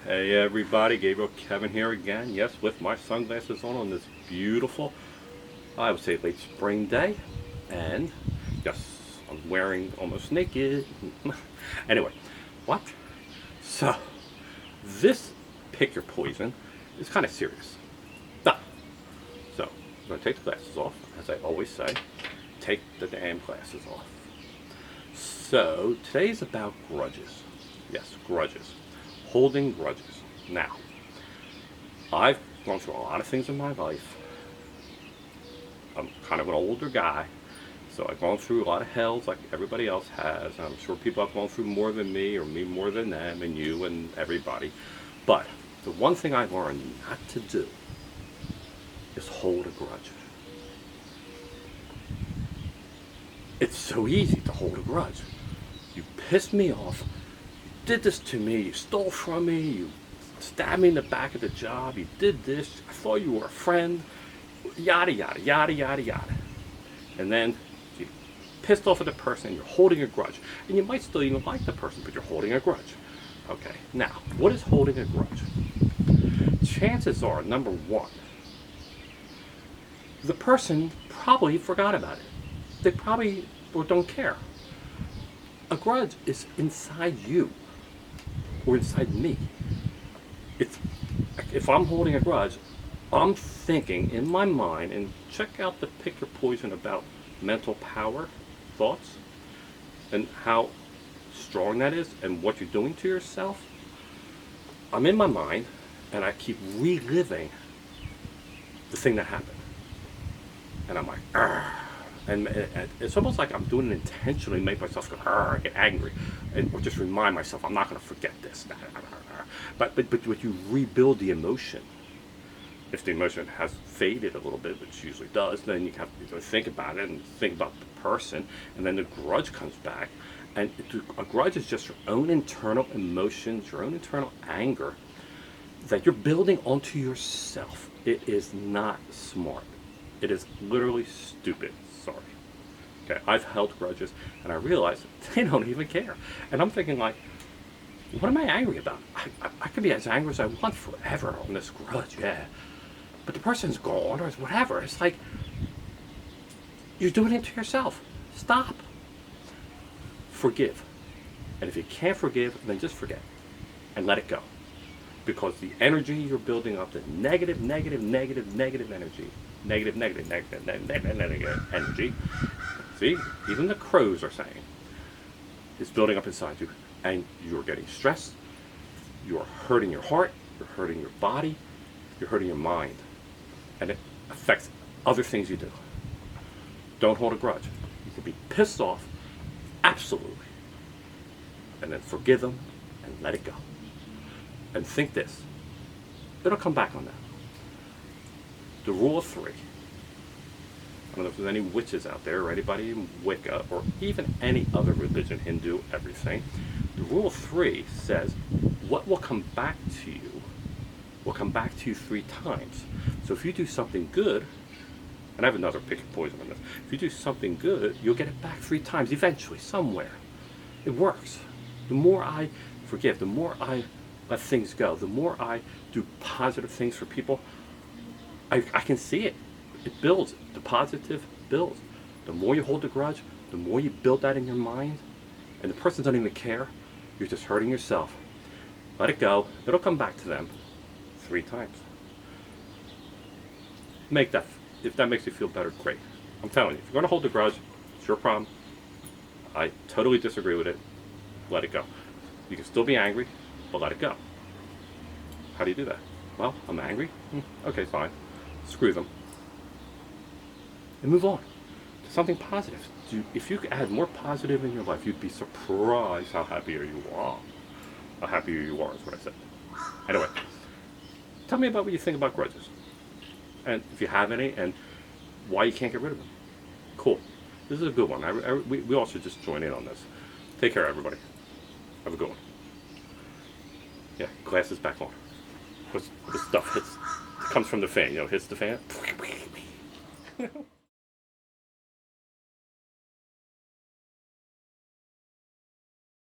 Hey everybody, Gabriel Kevin here again. Yes, with my sunglasses on this beautiful, I would say late spring day. And yes, I'm wearing almost naked. Anyway, what? So, this pick your poison is kind of serious. Ah, so, I'm going to take the glasses off. As I always say, take the damn glasses off. So, today's about grudges. Yes, grudges. Holding grudges. Now, I've gone through a lot of things in my life. I'm kind of an older guy, so I've gone through a lot of hells like everybody else has. I'm sure people have gone through more than me, or me more than them, and you and everybody. But the one thing I learned not to do is hold a grudge. It's so easy to hold a grudge. You pissed me off. Did this to me, you stole from me, you stabbed me in the back of the job, you did this, I thought you were a friend, yada yada yada yada yada. And then you pissed off at the person and you're holding a grudge. And you might still even like the person, but you're holding a grudge. Okay, now, what is holding a grudge? Chances are, number one, the person probably forgot about it. They probably or don't care. A grudge is inside you. Or inside me. If I'm holding a grudge, I'm thinking in my mind, and check out the pick your poison about mental power thoughts and how strong that is and what you're doing to yourself. I'm in my mind and I keep reliving the thing that happened. And I'm like, argh. And it's almost like I'm doing it intentionally, make myself go, get angry, or just remind myself I'm not going to forget this. But you rebuild the emotion. If the emotion has faded a little bit, which usually does, then you have to think about it and think about the person, and then the grudge comes back. And a grudge is just your own internal emotions, your own internal anger that you're building onto yourself. It is not smart. It is literally stupid. Sorry. Okay, I've held grudges and I realize they don't even care. And I'm thinking like, what am I angry about? I can be as angry as I want forever on this grudge, yeah. But the person's gone or whatever. It's like, you're doing it to yourself. Stop. Forgive. And if you can't forgive, then just forget. And let it go. Because the energy you're building up, the negative energy, negative energy, see, even the crows are saying, is building up inside you, and you're getting stressed, you're hurting your heart, you're hurting your body, you're hurting your mind, and it affects other things you do. Don't hold a grudge. You can be pissed off, absolutely, and then forgive them and let it go. And think this, it'll come back on that. The rule of three. I don't know if there's any witches out there or anybody in Wicca or even any other religion, Hindu, everything. The rule of three says what will come back to you will come back to you 3 times. So if you do something good, and I have another pick your poison on this, if you do something good, you'll get it back 3 times eventually, somewhere. It works. The more I forgive, the more I let things go, the more I do positive things for people, I can see it. It builds. The positive builds. The more you hold the grudge, the more you build that in your mind, and the person doesn't even care. You're just hurting yourself. Let it go. It'll come back to them 3 times. Make that, if that makes you feel better, great. I'm telling you, if you're going to hold the grudge, it's your problem. I totally disagree with it. Let it go. You can still be angry, but let it go. How do you do that? Well, I'm angry. Okay, fine. Screw them. And move on to something positive. If you could add more positive in your life, you'd be surprised how happier you are. How happier you are is what I said. Anyway, tell me about what you think about grudges. And if you have any, and why you can't get rid of them. Cool. This is a good one. We all should just join in on this. Take care, everybody. Have a good one. Yeah, glasses back on. This stuff hits, comes from the fan, hits the fan.